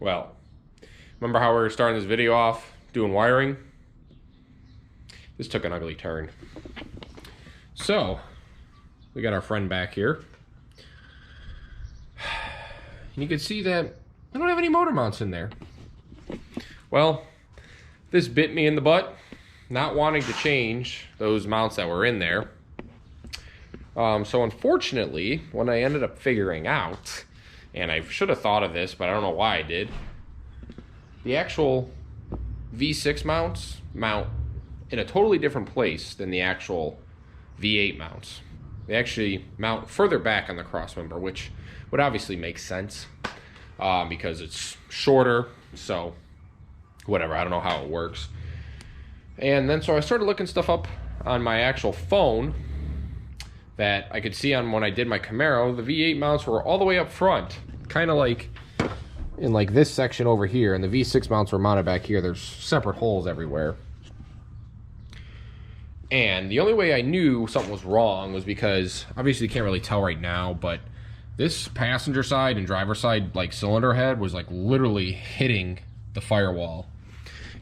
Well, remember how we were starting this video off doing wiring? This took an ugly turn. So, we got our friend back here. And you can see that I don't have any motor mounts in there. Well, this bit me in the butt, not wanting to change those mounts that were in there. So unfortunately, when I ended up figuring out, and I should have thought of this, but I don't know why I did, the actual V6 mounts mount in a totally different place than the actual V8 mounts. They actually mount further back on the crossmember, which would obviously make sense because it's shorter, so whatever, I don't know how it works. And then so I started looking stuff up on my actual phone that I could see on when I did my Camaro. The V8 mounts were all the way up front, kind of like in like this section over here, and the V6 mounts were mounted back here. There's separate holes everywhere. And the only way I knew something was wrong was because, obviously you can't really tell right now, but this passenger side and driver side like cylinder head was like literally hitting the firewall.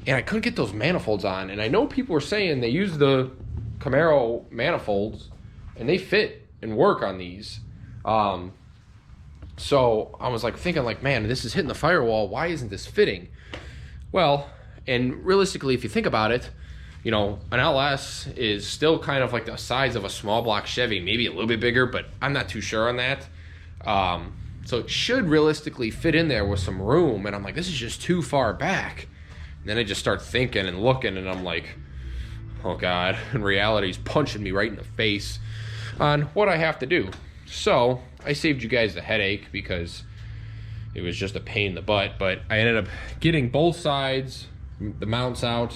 And I couldn't get those manifolds on. And I know people were saying they use the Camaro manifolds and they fit and work on these. So I was like thinking like, man, this is hitting the firewall. Why isn't this fitting? Well, and realistically, if you think about it, you know, an LS is still kind of like the size of a small block Chevy, maybe a little bit bigger, but I'm not too sure on that. So it should realistically fit in there with some room. And I'm like, this is just too far back. And then I just start thinking and looking, and I'm like, oh God, and reality's punching me right in the face on what I have to do. So I saved you guys the headache because it was just a pain in the butt, but I ended up getting both sides, the mounts out,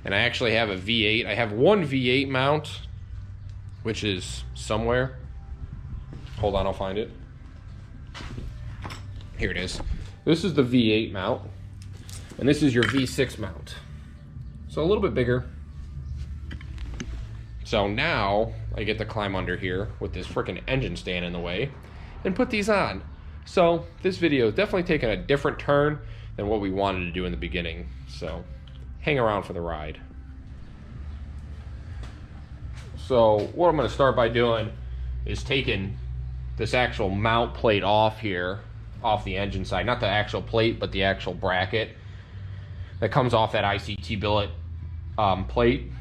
and I actually have a V8. I have one V8 mount, which is somewhere. Hold on, I'll find it. Here it is. This is the V8 mount, and this is your V6 mount. So a little bit bigger. So now I get to climb under here with this freaking engine stand in the way and put these on. So this video is definitely taking a different turn than what we wanted to do in the beginning. So hang around for the ride. So what I'm going to start by doing is taking this actual mount plate off here, off the engine side. Not the actual plate, but the actual bracket that comes off that ICT billet plate.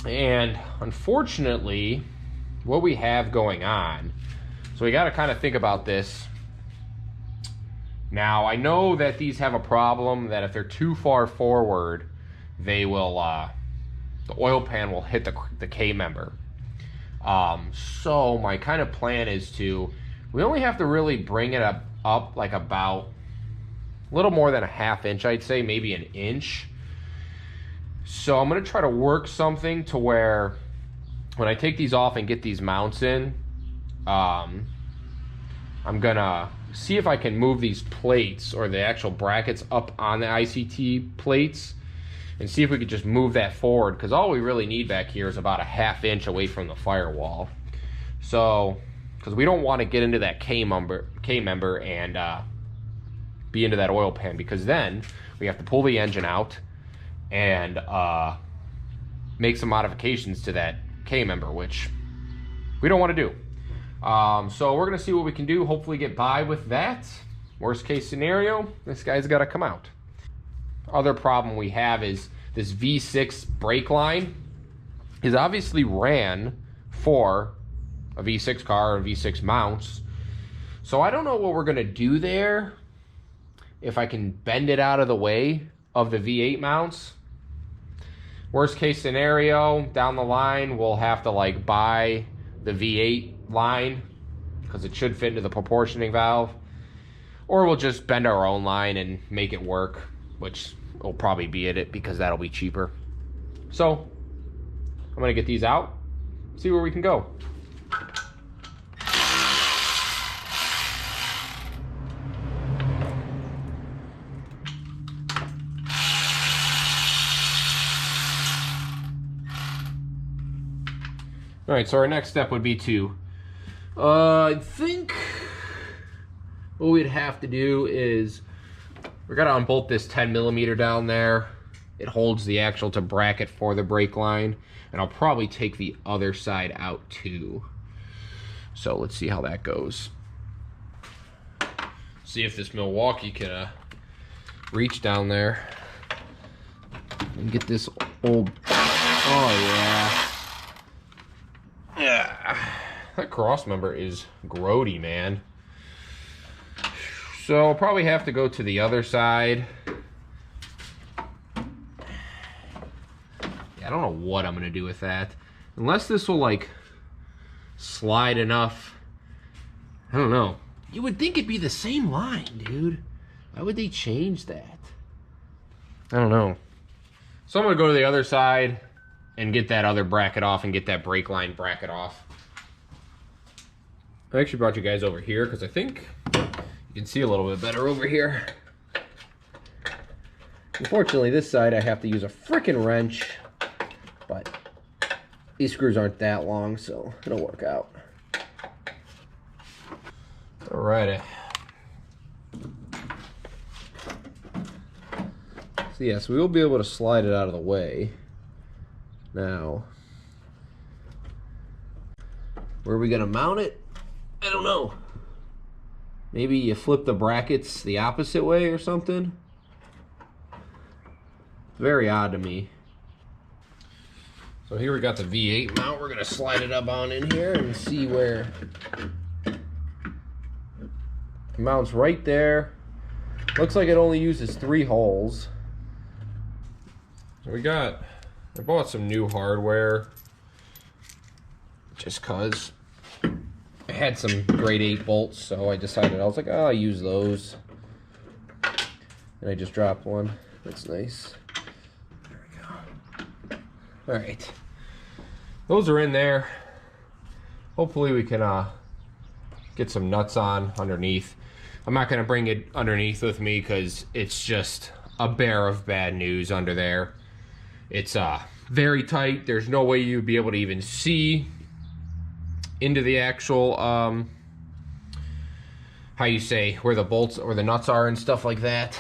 And unfortunately, what we have going on, so we got to kind of think about this. Now, I know that these have a problem that if they're too far forward, they will, the oil pan will hit the K-member. So my kind of plan is we only have to really bring it up like about a little more than a ½ inch, I'd say, maybe an inch. So I'm going to try to work something to where when I take these off and get these mounts in, I'm going to see if I can move these plates or the actual brackets up on the ICT plates and see if we could just move that forward, because all we really need back here is about a ½ inch away from the firewall. So, because we don't want to get into that K-member and be into that oil pan, because then we have to pull the engine out and make some modifications to that K-member, which we don't want to do. So we're going to see what we can do, hopefully get by with that. Worst case scenario, this guy's got to come out. Other problem we have is this V6 brake line is obviously ran for a V6 car and V6 mounts. So I don't know what we're going to do there. If I can bend it out of the way of the V8 mounts. Worst case scenario, down the line, we'll have to like buy the V8 line because it should fit into the proportioning valve. Or we'll just bend our own line and make it work, which will probably be it because that'll be cheaper. So I'm gonna get these out, see where we can go. All right, so our next step would be to, I think what we'd have to do is We gotta unbolt this 10mm down there. It holds the axle to bracket for the brake line. And I'll probably take the other side out too. So let's see how that goes. See if this Milwaukee can reach down there and get this old, oh yeah. Yeah, that cross member is grody, man. So I'll probably have to go to the other side. I don't know what I'm gonna do with that. Unless this will like slide enough. I don't know. You would think it'd be the same line, dude. Why would they change that? I don't know. So I'm gonna go to the other side and get that other bracket off and get that brake line bracket off. I actually brought you guys over here because I think you can see a little bit better over here. Unfortunately, this side I have to use a freaking wrench. But these screws aren't that long, so it'll work out. Alrighty. So yes, we will be able to slide it out of the way. Now, where are we gonna mount it? I don't know. Maybe you flip the brackets the opposite way or something? Very odd to me. So here we got the V8 mount. We're gonna slide it up on in here and see where it mounts right there. Looks like it only uses 3 holes. So I bought some new hardware just cause I had some grade 8 bolts, so I decided, I was like, oh, I'll use those. And I just dropped one. That's nice. All right, those are in there. Hopefully we can get some nuts on underneath. I'm not gonna bring it underneath with me because it's just a bear of bad news under there. It's very tight. There's no way you'd be able to even see into the actual, how you say, where the bolts or the nuts are and stuff like that.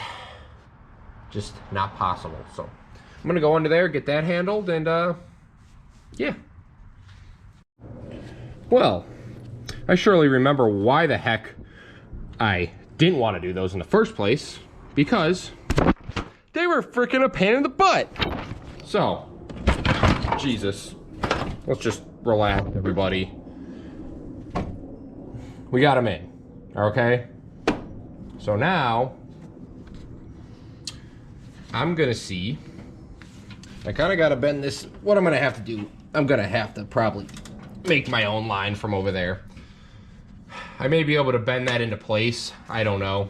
Just not possible, so. I'm gonna go under there, get that handled, and yeah. Well, I surely remember why the heck I didn't want to do those in the first place, because they were freaking a pain in the butt. So, Jesus, let's just relax, everybody. We got them in, okay? So now, I'm gonna see. I kind of got to bend this. What I'm going to have to do, I'm going to have to probably make my own line from over there. I may be able to bend that into place. I don't know.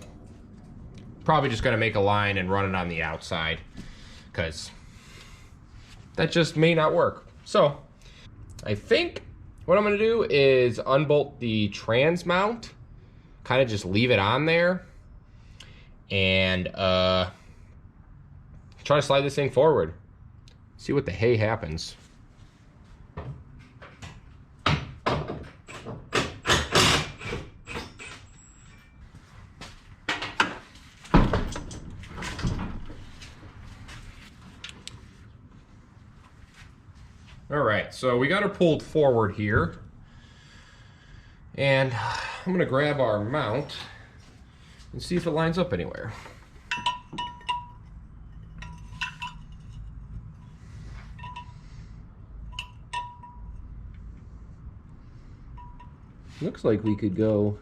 Probably just going to make a line and run it on the outside because that just may not work. So I think what I'm going to do is unbolt the trans mount, kind of just leave it on there, and try to slide this thing forward. See what the hay happens. All right, so we got her pulled forward here. And I'm gonna grab our mount and see if it lines up anywhere. Looks like we could go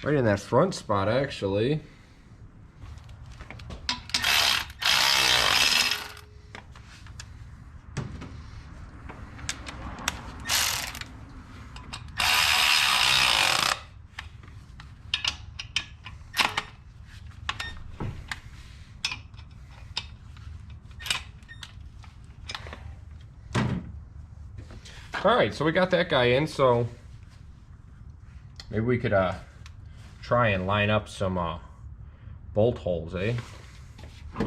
right in that front spot, actually. All right, so we got that guy in, so maybe we could try and line up some bolt holes, eh? I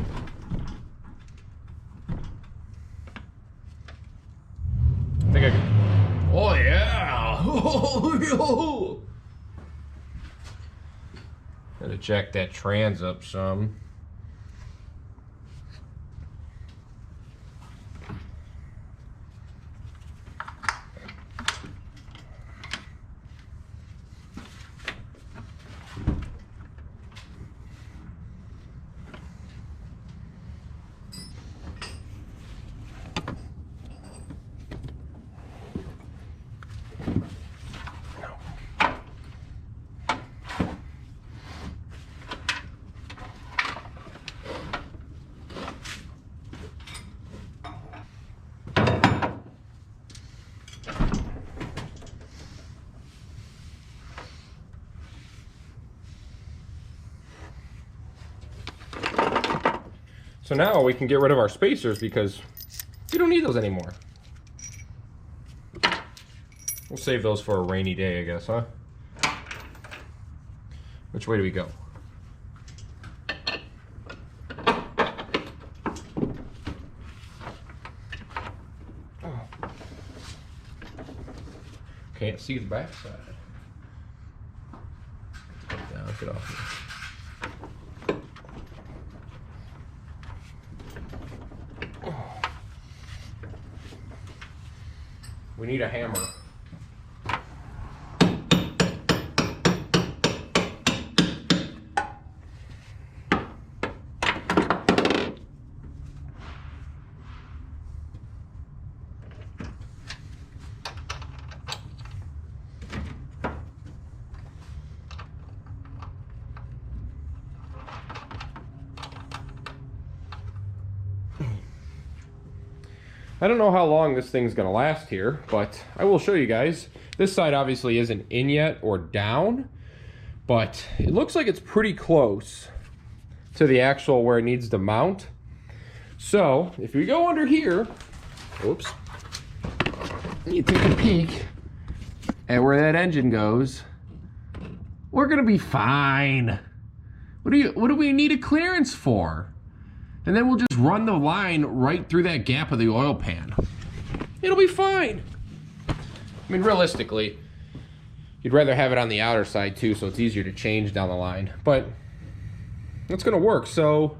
think I can. Oh yeah! Gotta jack that trans up some. So now we can get rid of our spacers because we don't need those anymore. We'll save those for a rainy day, I guess, huh? Which way do we go? Can't see the back side. Down, get off here. We need a hammer. I don't know how long this thing's gonna last here, but I will show you guys. This side obviously isn't in yet or down, but it looks like it's pretty close to the actual where it needs to mount. So if we go under here, oops, you take a peek at where that engine goes, we're gonna be fine. What do we need a clearance for? And then we'll just run the line right through that gap of the oil pan. It'll be fine. I mean, realistically, you'd rather have it on the outer side too, so it's easier to change down the line. But it's gonna work. So,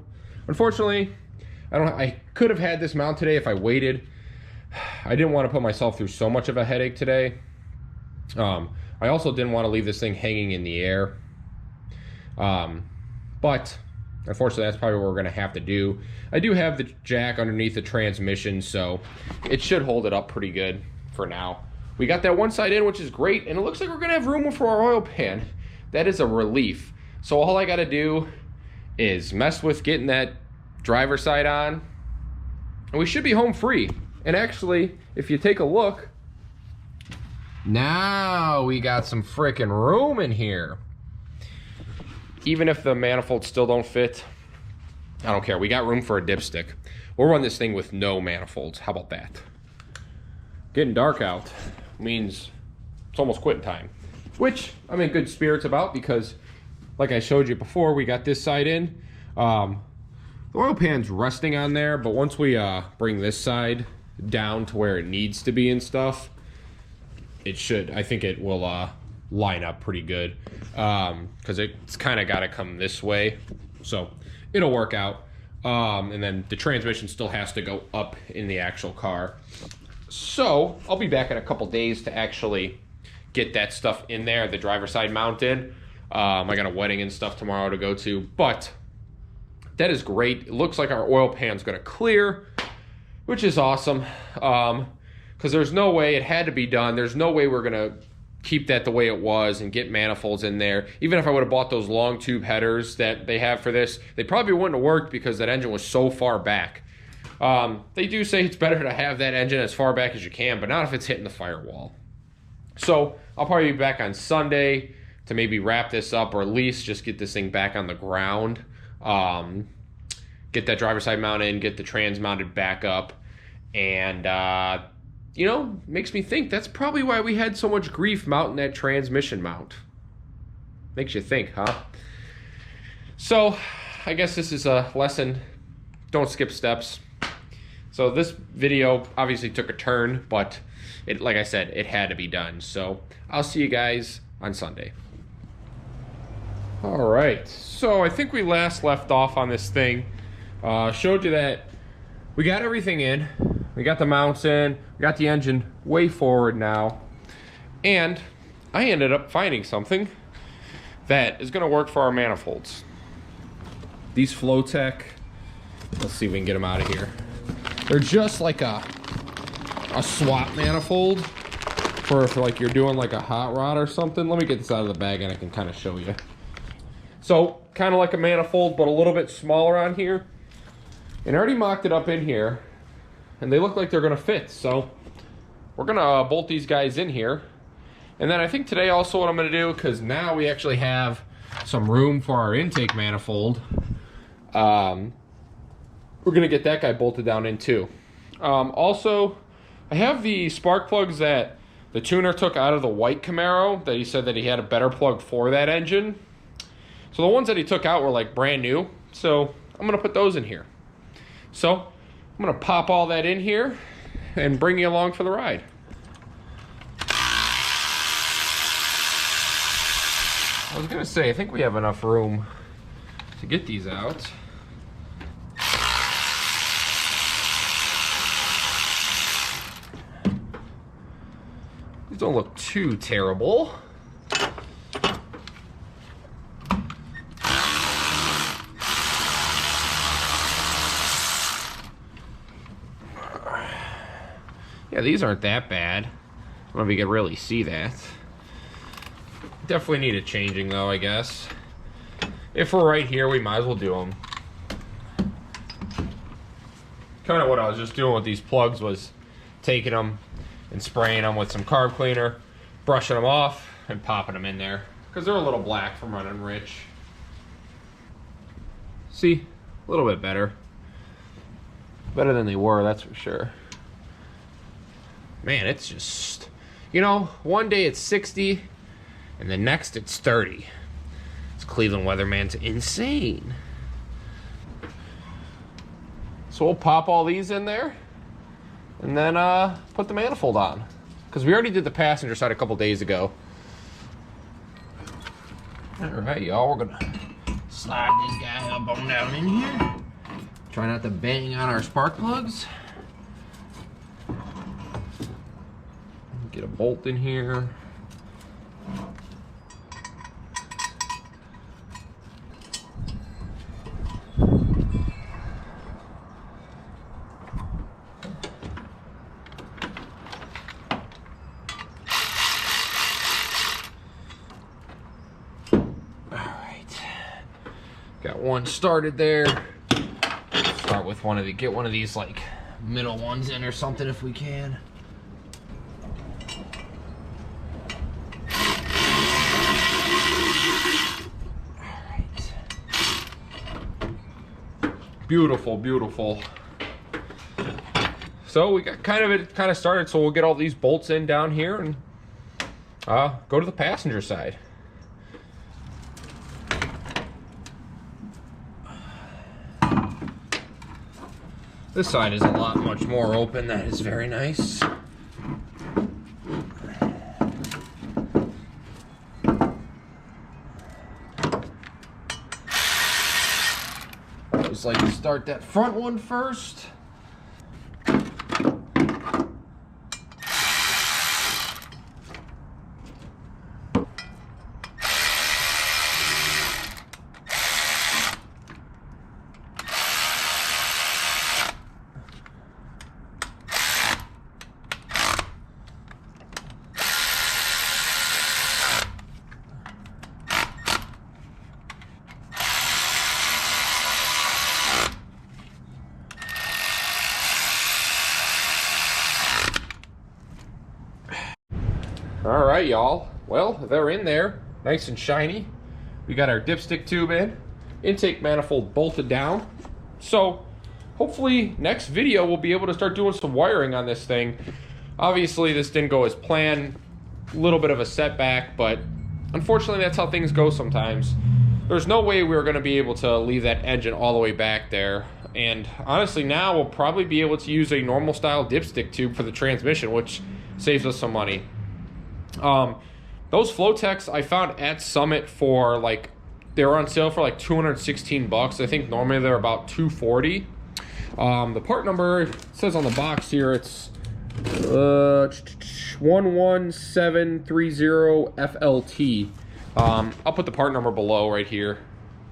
unfortunately, I could have had this mount today if I waited. I didn't want to put myself through so much of a headache today. I also didn't want to leave this thing hanging in the air. But unfortunately, that's probably what we're going to have to do. I do have the jack underneath the transmission, so it should hold it up pretty good for now. We got that one side in, which is great, and it looks like we're going to have room for our oil pan. That is a relief. So all I got to do is mess with getting that driver's side on, and we should be home free. And actually, if you take a look, now we got some freaking room in here. Even if the manifolds still don't fit, I don't care. We got room for a dipstick. We'll run this thing with no manifolds. How about that? Getting dark out means it's almost quitting time, which I'm in good spirits about because, like I showed you before, we got this side in. The oil pan's resting on there, but once we bring this side down to where it needs to be and stuff, it should, I think it will line up pretty good, because it's kind of got to come this way, so it'll work out. And then the transmission still has to go up in the actual car. So I'll be back in a couple days to actually get that stuff in there, the driver's side mounted. I got a wedding and stuff tomorrow to go to, but that is great. It looks like our oil pan's gonna clear, which is awesome, because there's no way, it had to be done. There's no way we're gonna keep that the way it was and get manifolds in there. Even if I would have bought those long tube headers that they have for this, they probably wouldn't have worked because that engine was so far back. They do say it's better to have that engine as far back as you can, but not if it's hitting the firewall. So I'll probably be back on Sunday to maybe wrap this up, or at least just get this thing back on the ground. Get that driver's side mount in, get the trans mounted back up, and you know, makes me think that's probably why we had so much grief mounting that transmission mount. Makes you think, huh? So, I guess this is a lesson. Don't skip steps. So this video obviously took a turn, but it, like I said, it had to be done. So I'll see you guys on Sunday. All right, so I think we last left off on this thing. Showed you that we got everything in. We got the mounts in, we got the engine way forward now, and I ended up finding something that is gonna work for our manifolds. These Flowtech, let's see if we can get them out of here. They're just like a swap manifold for like you're doing like a hot rod or something. Let me get this out of the bag and I can kind of show you. So, kind of like a manifold, but a little bit smaller on here. And I already mocked it up in here, and they look like they're gonna fit. So we're gonna bolt these guys in here. And then I think today also what I'm gonna do, because now we actually have some room for our intake manifold, we're gonna get that guy bolted down in too. Also, I have the spark plugs that the tuner took out of the white Camaro that he said that he had a better plug for that engine. So the ones that he took out were like brand new. So I'm gonna put those in here. So I'm gonna pop all that in here and bring you along for the ride. I was gonna say, I think we have enough room to get these out. These don't look too terrible. Yeah, these aren't that bad. I don't know if you can really see that. Definitely need a changing though, I guess. If we're right here, we might as well do them. Kind of what I was just doing with these plugs was taking them and spraying them with some carb cleaner, brushing them off, and popping them in there. Because they're a little black from running rich. See? A little bit better. Better than they were, that's for sure. Man, it's just... You know, one day it's 60, and the next it's 30. This Cleveland weatherman's insane. So we'll pop all these in there, and then put the manifold on. Because we already did the passenger side a couple days ago. Alright, y'all, we're gonna slide this guy up on down in here. Try not to bang on our spark plugs. Get a bolt in here. Got one started there. Start with one of the, get one of these like middle ones in or something if we can. Alright. Beautiful, beautiful. So we got it kind of started, so we'll get all these bolts in down here and go to the passenger side. This side is a lot much more open. That is very nice. I just like to start that front one first. All right, y'all. Well, they're in there, nice and shiny. We got our dipstick tube in, intake manifold bolted down. So hopefully next video we'll be able to start doing some wiring on this thing. Obviously this didn't go as planned, a little bit of a setback, but unfortunately that's how things go sometimes. There's no way we were going to be able to leave that engine all the way back there. And honestly now we'll probably be able to use a normal style dipstick tube for the transmission, which saves us some money. Those Flowtechs I found at Summit for like, they were on sale for like 216 bucks. I think normally they're about 240. The part number, it says on the box here, it's 11730FLT. I'll put the part number below right here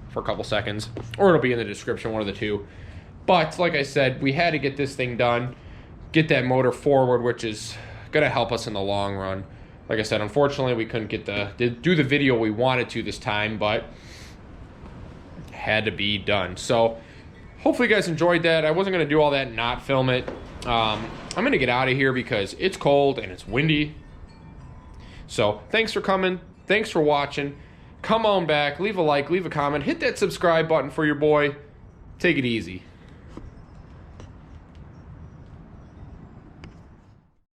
for a couple seconds, or it'll be in the description, one of the two. But like I said, we had to get this thing done, get that motor forward, which is gonna help us in the long run. Like I said, unfortunately, we couldn't get do the video we wanted to this time, but it had to be done. So hopefully you guys enjoyed that. I wasn't going to do all that and not film it. I'm going to get out of here because it's cold and it's windy. So thanks for coming. Thanks for watching. Come on back. Leave a like. Leave a comment. Hit that subscribe button for your boy. Take it easy.